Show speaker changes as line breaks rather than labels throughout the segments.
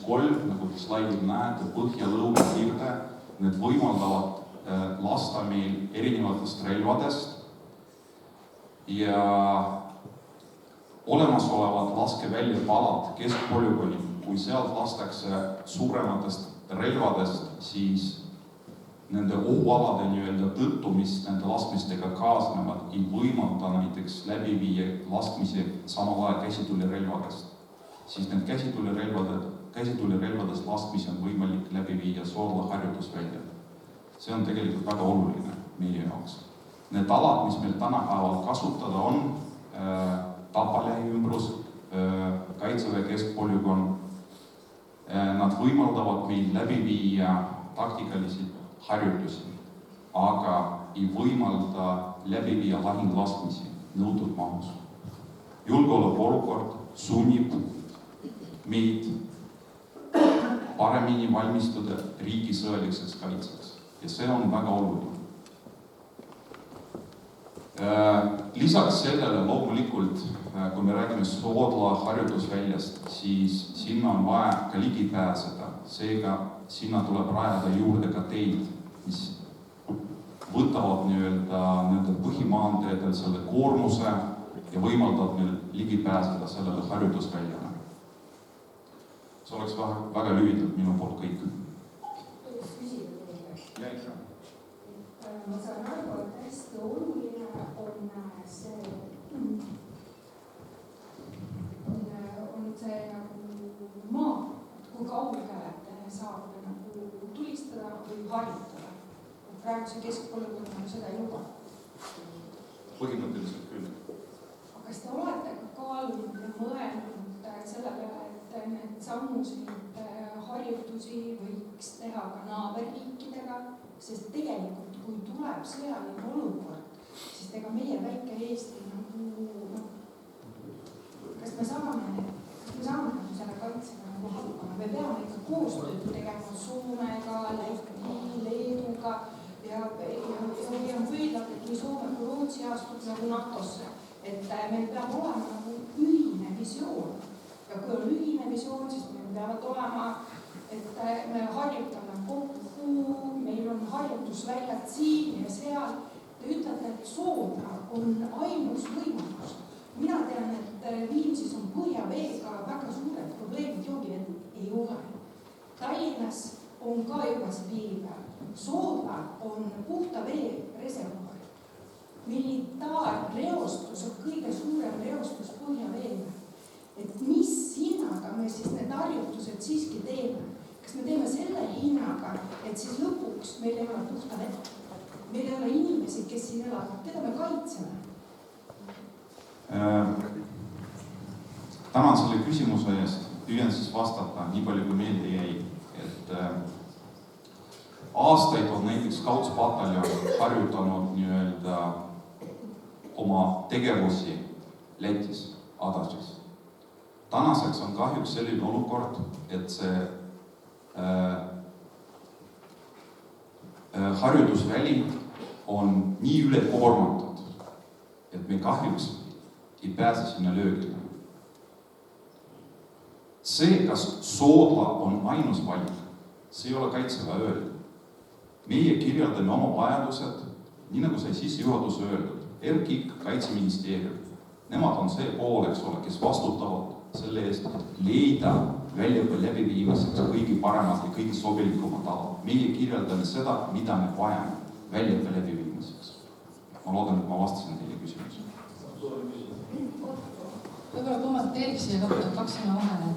kolm, nagu te slaidil näete, põhja-lõuna kirde, need võimaldavad lasta meil erinevatest relvadest ja olemasolevad laskeväljapalad keskpolügoonil, kui sealt lastakse suurematest relvadest, siis nende ohualade tõttu, mis nende laskmistega kaasnevad, ei võimalda näiteks läbi viia laskmisi samal ajal käsitulirelvadest. Siis need käsitulirelvadest laskmisi on võimalik läbi viia Soodla harjutusväljal. See on tegelikult väga oluline meie jaoks. Need alad, mis meil tänapäeval kasutada on, Tapale ümbrus, Kaitseväe keskpolügoon, nad võimaldavad meil läbi viia taktikalisi harjutusi, aga ei võimalda läbi viia lahinglaskmisi nõutud mahus. Julgeolekuolukord sunnib meid paremini valmistuda riigi sõjaliseks kaitseks ja see on väga oluline. Lisaks sellele loomulikult, kui me räägime Soodla harjutusväljast, siis sinna on vaja ka ligi pääseda. Seega sinna tuleb rajada juurde ka teid, mis võtavad nende põhimaanteedel selle koormuse ja võimaldavad meil ligi pääseda sellele harjutusväljale. See oleks väga lühidalt minu poolt kõik.
Ma saan aru, et hästi oluline on see nagu maa, kui kaugele saab nagu tulistada või harjutada. Praeguse keskpolügoon seda ei luba.
Põhimõtteliselt küll.
Aga kas te olete kaalunud ja mõelnud selle peale, et need sammusid harjutusi võiks teha ka naaberriikidega, sest tegelikult kui tuleb sõjaline olukord, siis ega meie väike Eesti kas me saame selle kaitsega hakkama? Me peame ikka koostööd tegema Soomega, Läti, Leeduga ja on püüdlad, et nii Soome kui Rootsi astub nagu NATO-sse, et meil peab olema nagu ühine visioon. Ja kui on ühine visioon, siis meil peavad olema, et me harjutame kokku, meil on harjutusväljad siin ja seal. Te ütlete, et Soodla on ainus võimalus. Mina tean, et Viimsis on põhjaveega väga suured probleemid, joogivett ei ole. Tallinnas on ka juba see piiri peal. Soodla on puhta vee reservuar. Militaarreostus on kõige suurem reostus põhjaveega. Et mis hinnaga me siis need harjutused siiski teeme? Kas me teeme selle hinnaga, et siis lõpuks meil ei ole puhta vett? Meil ei ole inimesi, kes siin elavad, keda me kaitseme?
Tänan selle küsimuse eest. Püüan siis vastata nii palju, kui meelde jäi. Et aastaid on näiteks Scouts-pataljon harjutanud oma tegevusi Lätis, Adasis. Tänaseks on kahjuks selline olukord, et see harjutusväli on nii ülekoormatud, et me kahjuks ei pääse sinna löögile. See, kas Soodla on ainus valik, see ei ole Kaitseväe öeldud. Meie kirjeldame oma vajadused, nii nagu sai sissejuhatus öeldud, RKIK, Kaitseministeerium. Nemad on see pool, kes vastutavad selle eest leida väljaõppe läbiviimiseks kõigi paremad ja kõigi sobilikumad alad. Meie kirjeldame seda, mida me vajame väljaõppe läbiviimiseks. Ma loodan, et ma vastasin teile küsimusi.
Võib-olla kommenteeriks siia kaks sõna vahele,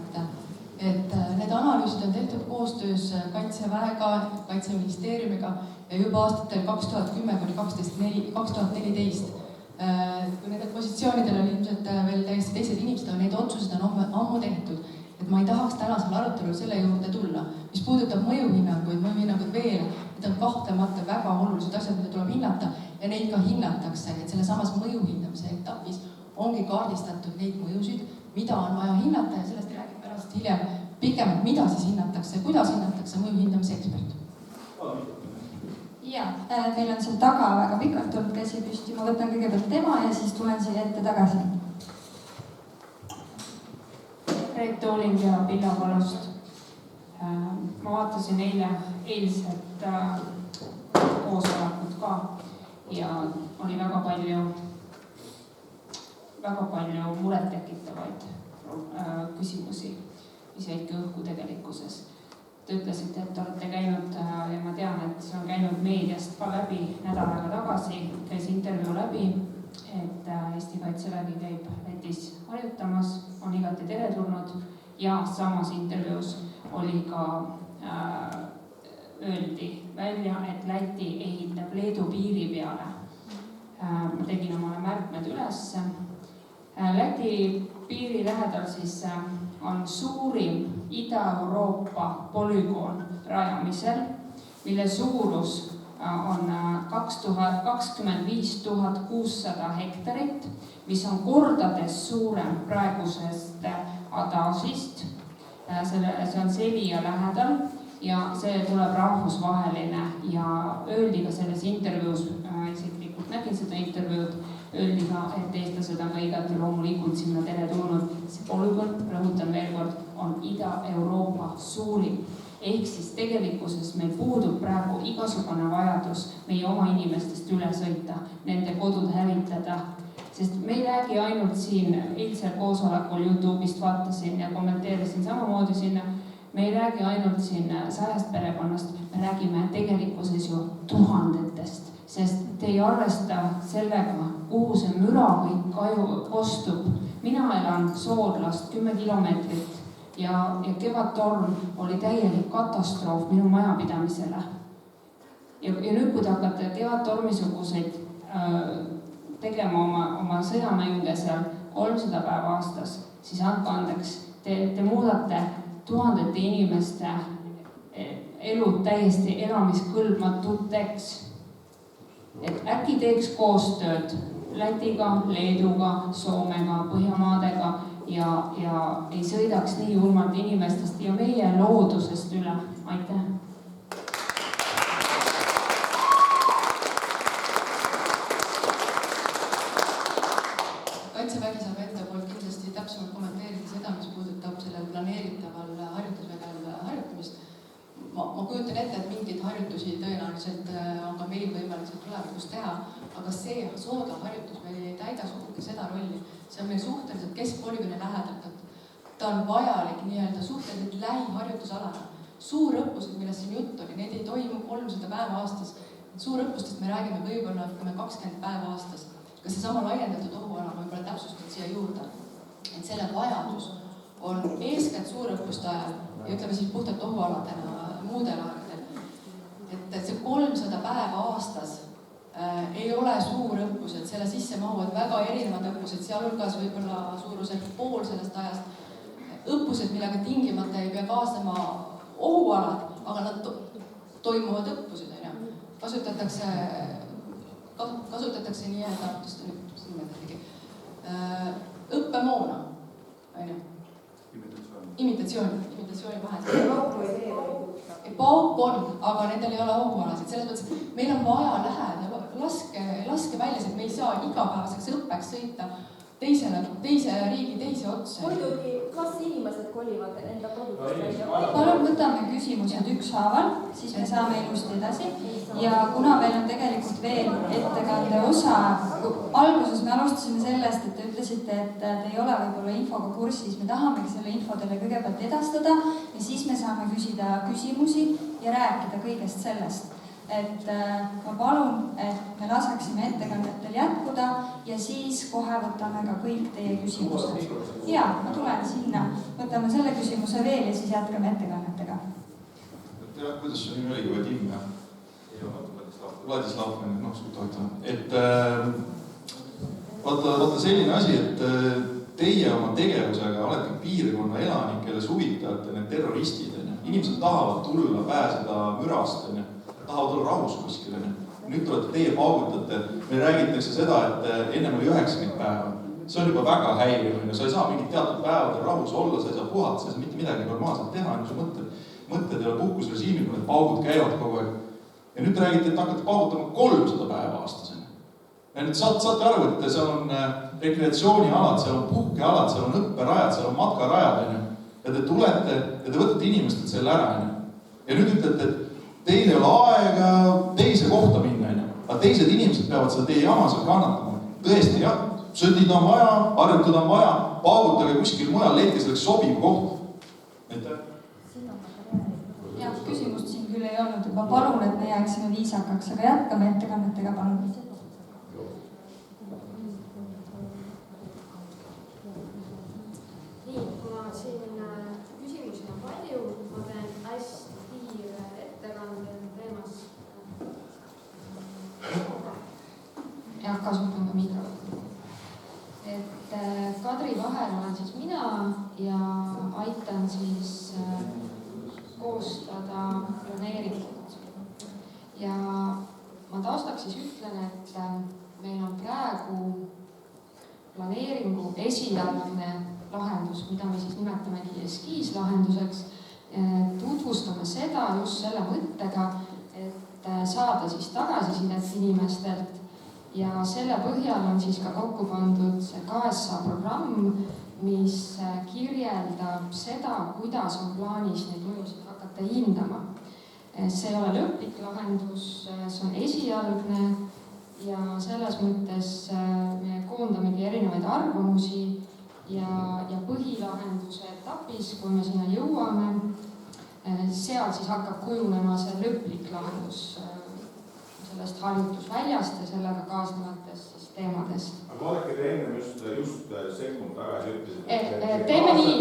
et need analüüsid on tehtud koostöös Kaitseväega, Kaitseministeeriumiga ja juba aastatel 2010–2014. Kui nendel positsioonidel on ilmselt veel täiesti teised inimesed, on neid otsused on ammu tehtud. Et ma ei tahaks tänasel arutelul selle juurde tulla. Mis puudutab mõjuhinnanguid veel, need on kahtlemata väga olulised asjad, mida tuleb hinnata ja neid ka hinnatakse. Et selle samas mõjuhindamise etapis ongi kaardistatud neid mõjusid, mida on vaja hinnata ja sellest räägib pärast hiljem pikemalt, mida siis hinnatakse, kuidas hinnatakse mõjuhindamise ekspert.
Ja, meil on seal taga väga pikalt tulnud käsi püsti. Ma võtan kõigepealt tema ja siis tulen siia ette tagasi. Reet Tooling ja Pilla Palust.
vaatasin eilset koosolekut ka ja oli väga palju murettekitavaid küsimusi, mis jäidki õhku tegelikkuses. Te ütlesite, et olete käinud ja ma tean, et see on käinud meediast ka läbi nädal aega tagasi, käis intervjuu läbi, et Eesti Kaitsevägi käib Lätis harjutamas, on igati teretulnud ja samas intervjuus oli ka öeldi välja, et Läti ehitab Leedu piiri peale. Ma tegin omale märkmed ülesse. Läti piiri lähedal siis on suurim Ida-Euroopa polügoon rajamisel, mille suurus on 25 600 hektarit, mis on kordades suurem praegusest Adasist. See on Sevilla lähedal ja see tuleb rahvusvaheline ja öeldi ka selles intervjuus, isiklikult nägin seda intervjuud, öeldi ka, et eestlased on ka igati loomulikult sinna tere tulnud. See polügoon, rõhutan veel kord, on Ida-Euroopa suurim. Ehk siis tegelikkuses meil puudub praegu igasugune vajadus meie oma inimestest üle sõita, nende kodud hävitada. Sest me ei räägi ainult siin eilsel koosolekul YouTube'ist vaatasin ja kommenteerisin samamoodi sinna. Me ei räägi ainult siin 100 perekonnast, me räägime tegelikkuses ju tuhandetest, sest te ei arvesta sellega, kuhu see müra kõik kostub. Mina elan Soodlast 10 kilomeetrit ja kevadtorm oli täielik katastroof minu majapidamisele. Ja nüüd, kui te hakkate kevadtormisuguseid tegema oma sõjamänge seal 300 päeva aastas, siis andke andeks, te muudate tuhandete inimeste elud täiesti elamiskõlbmatuteks. Et äkki teeks koostööd Lätiga, Leeduga, Soomega, Põhjamaadega ja ei sõidaks nii julmalt inimestest ja meie loodusest üle. Aitäh!
Kaitsevägi saab enda poolt kindlasti täpsemalt kommenteerida seda, mis puudutab sellel planeeritaval harjutusvägel harjutamist. Ma kujutan ette, et mingeid harjutusi tõenäoliselt on ka meil võimalik tulevikus teha, aga see Soodla harjutus meil ei täida sugugi seda rolli. See on meil suhteliselt keskpolügooni lähedalt. Ta on vajalik nii-öelda suhteliselt lähiharjutusalana. Suurõppused, millest siin jutt oli, need ei toimu 300 päeva aastas. Suurõppustest me räägime võib-olla 20 päeva aastas. Ka see sama laiendatud ohuala võib-olla täpsustad siia juurde, et selle vajadus on eeskätt suurõppuste ajal ja ütleme siis puhtalt ohualadena muudel aegadel. Et see 300 päeva aastas ei ole suur õppus, et selle sisse mahuvad väga erinevad õppused, sealhulgas võib-olla suurusjärk pool sellest ajast. Õppused, millega tingimata ei pea kaasnema ohualad, aga nad toimuvad õppused. Kasutatakse nii-öelda õppemoona. Imitatsiooni vahendid. Pauk on, aga nendel ei ole ohualasid. Selles mõttes, et meil on vaja läheda, laske välja, et me ei saa igapäevaseks õppeks sõita teise riigi teise otsa.
Muidugi, kas inimesed kolivad enda kodudest välja?
Palun võtame küsimused ükshaaval, siis me saame ilusti edasi. Ja kuna meil on tegelikult veel ettekande osa, alguses me alustasime sellest, et te ütlesite, et te ei ole võib-olla infoga kursis, me tahamegi selle info teile kõigepealt edastada ja siis me saame küsida küsimusi ja rääkida kõigest sellest. Et ma palun, et me laseksime ettekannetel jätkuda ja siis kohe võtame ka kõik teie küsimused. Ja, ma tulen sinna, võtame selle küsimuse veel ja siis jätkame ettekannetega.
Kuidas see nimi oli, Vadim? Vladislav, suht aitama. Et vaata selline asi, et teie oma tegevusega olete piirkonna elanikele suvitajate need terroristid. Inimesed tahavad tulla, pääseda mürast, tahavad olla rahus kuskil. Nüüd tulete teie paugutate, meil räägitakse seda, et ennem oli 90 päeva. See on juba väga häiriv, sa ei saa mingit teatud päevadel rahus olla, sa ei saa puhata, sa ei saa mitte midagi normaalselt teha, su mõtted ei ole puhkusrežiimil, kui need paugud käivad kogu aeg. Ja nüüd räägite, et hakkate paugutama 300 päeva aastasena. Ja nüüd saate aru, et seal on rekreatsioonialad, seal on puhkealad, seal on õpperajad, seal on matkarajad. Ja te tulete ja te võtate inimestelt selle ära. ja nüüd ütlete, et teil ei ole aega teise kohta minna, aga teised inimesed peavad seda teie jama seal kannatama. Tõesti, jah, sõdida on vaja, harjutada on vaja, paugutage kuskil mujal, leidke selleks sobiv koht. Aitäh.
Ja küsimust siin küll ei olnud, ma palun, et me jääksime viisakaks, aga jätkame ettekannetega, palun.
Nii, kuna siin küsimusi on palju, ma teen hästi kiire ettekande teemas.
Jah, kasutan ka mikrofoni. Et Kadri Vaher olen siis mina ja aitan siis koostada planeeringut. Ja ma taustaks siis ütlen, et meil on praegu planeeringu esialgne lahendus, mida me siis nimetamegi eskiislahenduseks. Tutvustame seda just selle mõttega, et saada siis tagasisidet inimestelt ja selle põhjal on siis ka kokku pandud see KSA programm, mis kirjeldab seda, kuidas on plaanis neid mõjusid hakata hindama. See ei ole lõplik lahendus, see on esialgne ja selles mõttes me koondamegi erinevaid arvamusi ja põhilahenduse etapis, kui me sinna jõuame, seal siis hakkab kujunema see lõplik lahendus sellest harjutusväljast ja sellega kaasnevatest siis teemadest.
Aga vaadake, te enne just sekund tagasi ütlesite,
teeme nii.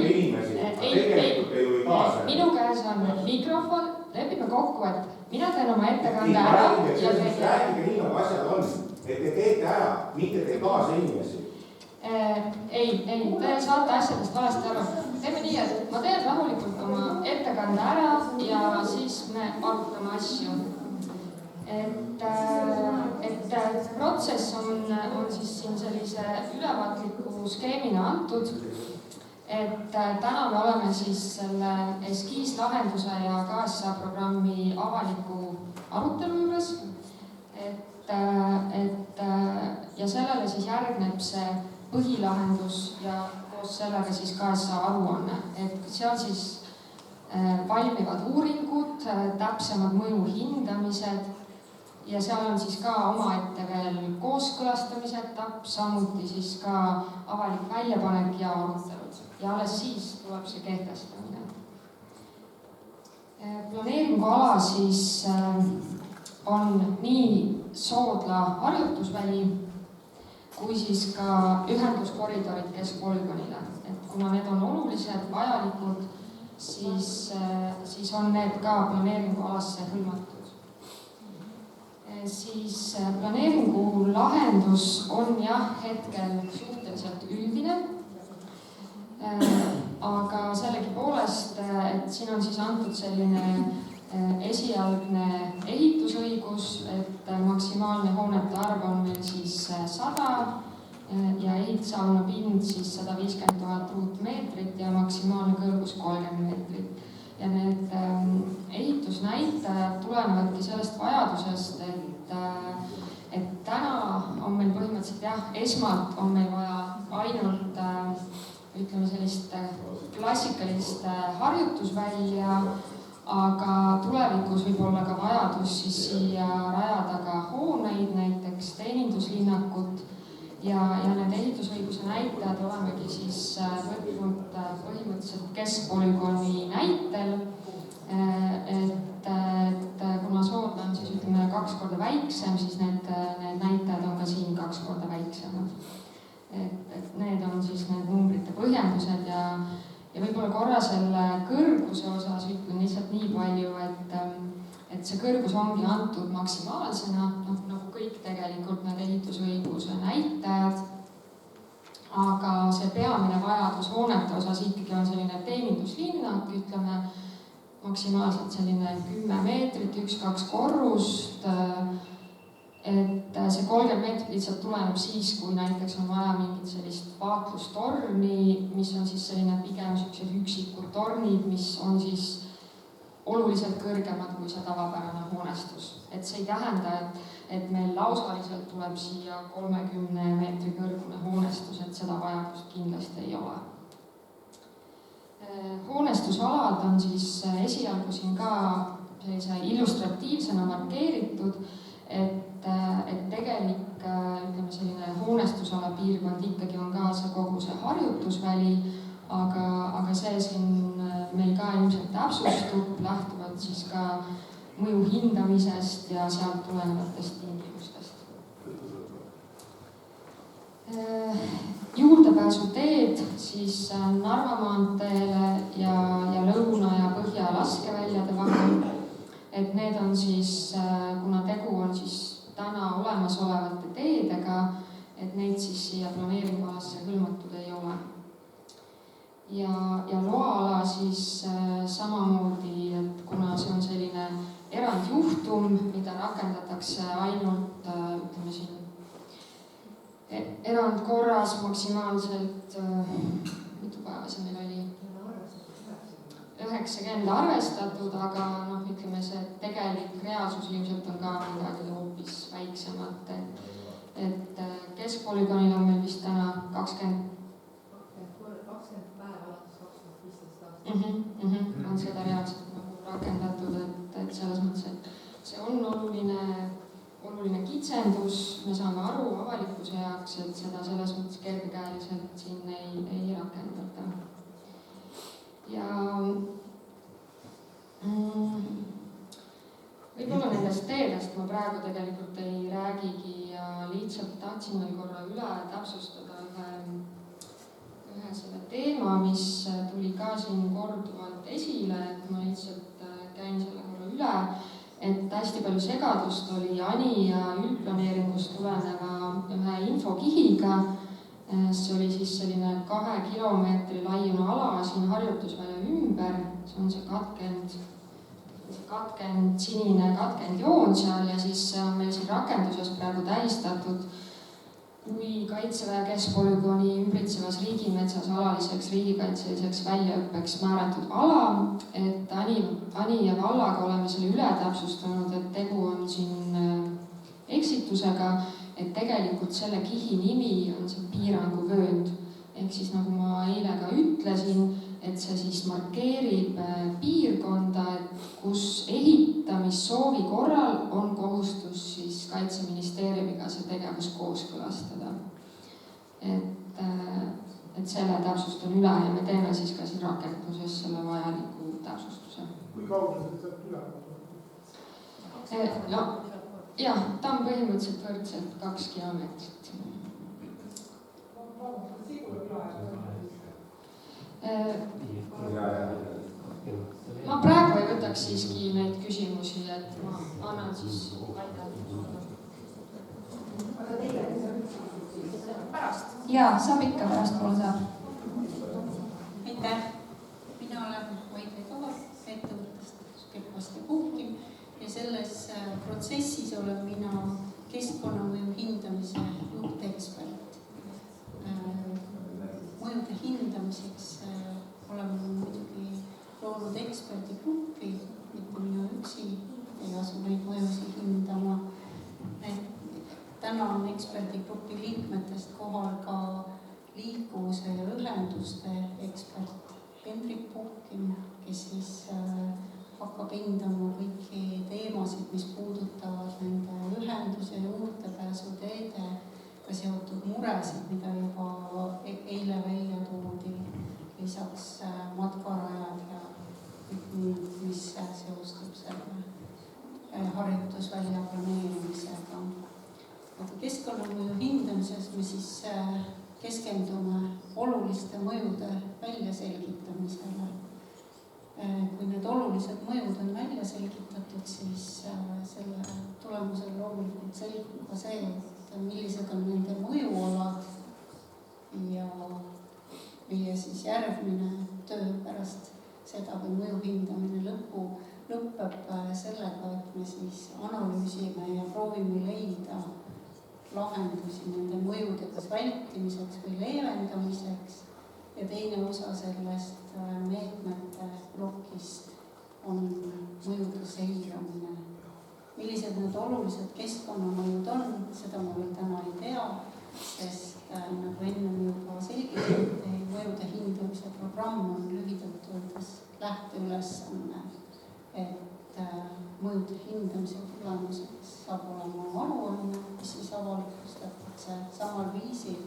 Tegelikult ei ju ei kaasa.
Minu käes on mikrofon, lepime kokku, et mina teen oma ettekande ära.
Rääkige nii, nagu asjad on, et te teete ära, mitte te kaasa inimesi.
Ei, te saate asjadest valesti aru. Teeme nii, et ma teen rahulikult oma ettekande ära ja siis me arutame asju. Et protsess on siis siin sellise ülevaatliku skeemina antud, et täna me oleme siis selle eskiislahenduse ja KSA programmi avaliku arutelu juures, ja sellele siis järgneb see põhilahendus ja koos sellega siis KSA aruanne, et seal siis valmivad uuringud, täpsemad mõju hindamised ja seal on siis ka omaette veel kooskõlastamise etapp, samuti siis ka avalik väljapanek ja arutelud ja alles siis tuleb see kehtestamine. Planeeringuala siis on nii Soodla harjutusväli kui siis ka ühenduskoridorid keskpolügoonile, et kuna need on olulised, vajalikud, siis on need ka planeeringualasse hõlmatud. Siis planeeringu lahendus on jah hetkel suhteliselt üldine, aga sellegipoolest, et siin on siis antud selline esialgne ehitusõigus, et maksimaalne hoonete arv on meil siis 100 ja ehitusalune pind siis 150 000 ruutmeetrit ja maksimaalne kõrgus 30 meetrit. Ja need ehitusnäitajad tulenevadki sellest vajadusest, et täna on meil põhimõtteliselt jah, esmalt on meil vaja ainult ütleme sellist klassikalist harjutusvälja, aga tulevikus võib olla ka vajadus siis siia rajada ka hooneid, näiteks teeninduslinnakut ja need ehitusõiguse näitajad olemegi siis võtnud põhimõtteliselt keskpolügooni näitel, et kuna Soodla on siis ütleme 2 korda väiksem, siis need näitajad on ka siin 2 korda väiksemad. Et need on siis need numbrite põhjendused ja võib-olla korra selle kõrguse osas ütlen lihtsalt nii palju, et see kõrgus ongi antud maksimaalsena, nagu kõik tegelikult need ehitusõiguse näitajad, aga see peamine vajadus hoonete osas ikkagi on selline teeninduslinnak, ütleme maksimaalselt selline 10 meetrit, 1-2 korrust, et see 30 meetrit lihtsalt tuleneb siis, kui näiteks on vaja mingit sellist vaatlustorni, mis on siis selline pigem sellised üksikud tornid, mis on siis oluliselt kõrgemad kui see tavapärane hoonestus. Et see ei tähenda, et meil lausaliselt tuleb siia 30 meetri kõrgune hoonestus, et seda vajadust kindlasti ei ole.
hoonestusalad on siis esialgu siin ka sellise illustratiivsena markeeritud, et tegelik ütleme selline hoonestusala piirkond ikkagi on ka see kogu see harjutusväli, aga see siin meil ka ilmselt täpsustub lähtuvalt siis ka mõju hindamisest ja sealt tulenevatest tingimustest. Juurdepääsuteed siis Narva maanteele ja Lõuna ja Põhja laskeväljade vahel, et need on siis, kuna tegu on siis täna olemasolevate teedega, et neid siis siia planeeringualasse hõlmatud ei ole. Ja loaala siis samamoodi, et kuna see on selline erandjuhtum, mida rakendatakse ainult, ütleme siin, erandkorras maksimaalselt, mitu päeva see meil oli? 90 arvestatud, aga ütleme see tegelik reaalsus ilmselt on ka midagi hoopis väiksemat, et keskpolügoonil on meil vist täna 20 päeva alates 2015 on seda reaalselt rakendatud, et selles mõttes, et see on oluline kitsendus, me saame aru avalikkuse jaoks, et seda selles mõttes kergekäeliselt siin ei rakendata. Ja võib-olla nendest teedest ma praegu tegelikult ei räägigi ja lihtsalt tahtsin veel korra üle täpsustada ühe selle teema, mis tuli ka siin korduvalt esile, et ma lihtsalt käin selle korra üle, et hästi palju segadust oli ANI ja üldplaneeringust tuleneva ühe infokihiga. See oli siis selline 2 kilomeetri laiune ala siin harjutusvälja ümber, see on see katkend, sinine katkendjoon seal ja siis see on meil siin rakenduses praegu tähistatud kui Kaitseväe keskpolügooni ümbritsevas riigimetsas alaliseks riigikaitseliseks väljaõppeks määratud ala, et ANI ja vallaga oleme selle üle täpsustanud, et tegu on siin eksitusega, et tegelikult selle kihi nimi on see piiranguvöönd. Ehk siis nagu ma eile ka ütlesin, et see siis markeerib piirkonda, kus ehitamissoovi korral on kohustus siis Kaitseministeeriumiga see tegevus kooskõlastada. Et selle täpsustan üle ja me teeme siis ka siin rakenduses selle vajaliku täpsustuse.
Kui kaugel see sealt üle?
Jah, ta on põhimõtteliselt võrdselt 2 kilomeetrit. Ma praegu ei võtaks siiski neid küsimusi, et ma annan siis pärast. Jaa, saab ikka pärastpoole saab.
Aitäh! Mina olen Vaidle Tovar ettevõttest Keppast ja Puhkim ja selles protsessis olen mina keskkonnamõju hindamise juhtekspert. Mõjude hindamiseks oleme muidugi loonud eksperdigruppi, mitte mina üksi ei asu neid mõjusid hindama. Täna on eksperdigrupi liikmetest kohal ka liikuvuse ja ühenduste ekspert Hendrik Puhkim, kes siis hakkab hindama kõiki teemasid, mis puudutavad nende ühendus- ja juurdepääsuteedega seotud muresid, mida juba eile välja toodi, lisaks matkarajad ja kõik muud, mis seostub selle harjutusvälja planeerimisega. Keskkonnamõju hindamises me siis keskendume oluliste mõjude väljaselgitamisele. Kui need olulised mõjud on välja selgitatud, siis selle tulemusel loomulikult selgub ka see, et millised on nende mõjualad ja meie siis järgmine töö pärast seda või mõju hindamine lõpeb sellega, et me siis analüüsime ja proovime leida lahendusi nende mõjude kas vältimiseks või leevendamiseks ja teine osa sellest meetmete plokist on mõjude seiramine. Millised need olulised keskkonnamõjud on, seda ma veel täna ei tea, sest nagu enne juba selgitati, mõjude hindamise programm on lühidalt öeldes lähteülesanne, et mõjude hindamise tulemuseks saab olema aruanne, mis siis avalikustatakse samal viisil,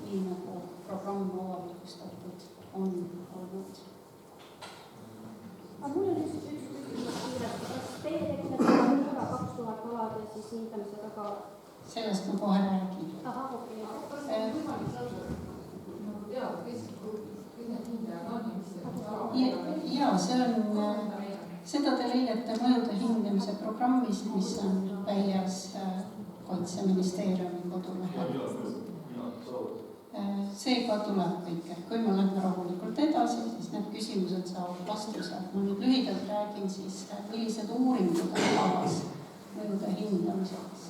nii nagu programm avalikustatud on olnud.
aga mul on üks küsimus kiirelt, kas teie tegelete ka 2000 alade siis hindamisega ka?
Sellest ma kohe räägin.
Ahah, okei.
Ja see on, seda te leiate mõjude hindamise programmis, mis on väljas Kaitseministeeriumi kodulehel. See ka tuleb kõike. Kui me lähme rahulikult edasi, siis need küsimused saavad vastuse. Ma nüüd lühidalt räägin siis, millised uuringud on kavas mõjude hindamiseks.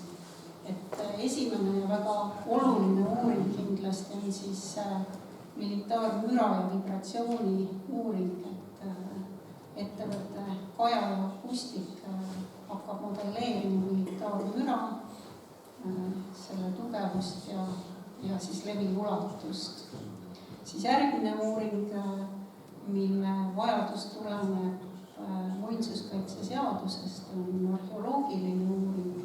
Et esimene ja väga oluline uuring kindlasti on siis militaarmüra ja vibratsiooni uuring, et ettevõte Kaja ja Akustik hakkab modelleerima militaarmüra, selle tugevust ja siis levi ulatust. Siis järgmine uuring, mille vajadus tuleneb muinsuskaitse seadusest, on arheoloogiline uuring.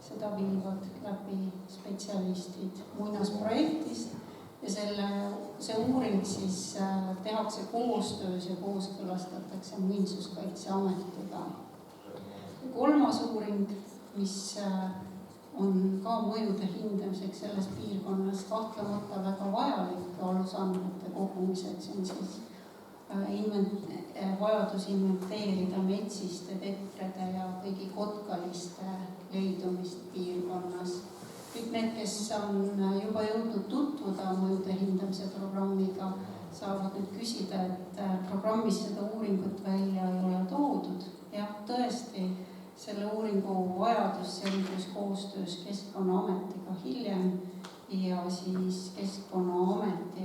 Seda viivad läbi spetsialistid muinasprojektist ja see uuring siis tehakse koostöös ja kooskõlastatakse Muinsuskaitseametiga. Kolmas uuring, mis on ka mõjude hindamiseks selles piirkonnas kahtlemata väga vajalik alusandmete kogumiseks, on siis vajadus inventeerida metsiste, tetrede ja kõigi kotkaliste leidumist piirkonnas. Kõik need, kes on juba jõudnud tutvuda mõjude hindamise programmiga, saavad nüüd küsida, et programmis seda uuringut välja ei ole toodud. Jah, tõesti, selle uuringu vajadus selgus koostöös Keskkonnaametiga hiljem ja siis Keskkonnaameti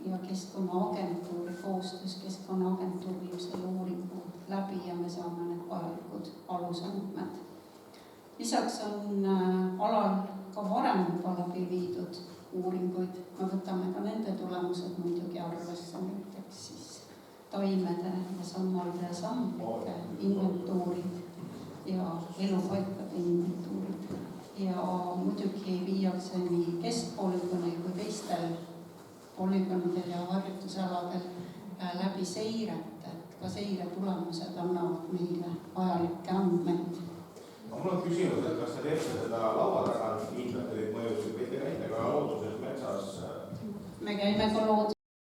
ja Keskkonnaagentuuri koostöös. Keskkonnaagentuur viib selle uuringu läbi ja me saame need vajalikud alusandmed. Lisaks on alal ka varem juba läbi viidud uuringuid. Me võtame ka nende tulemused muidugi arvesse, näiteks siis taimede ja sammalde ja samblike inventuurid ja elupaikade inventuurid. Ja muidugi viiakse nii keskpolügoonil kui teistel polügoonidel ja harjutusaladel läbi seiret, et ka seire tulemused annavad meile vajalikke andmeid.
Mul on küsimus, et kas te teete seda laua taga hindate neid mõjusid või te käite ka looduses metsas?
Me käime ka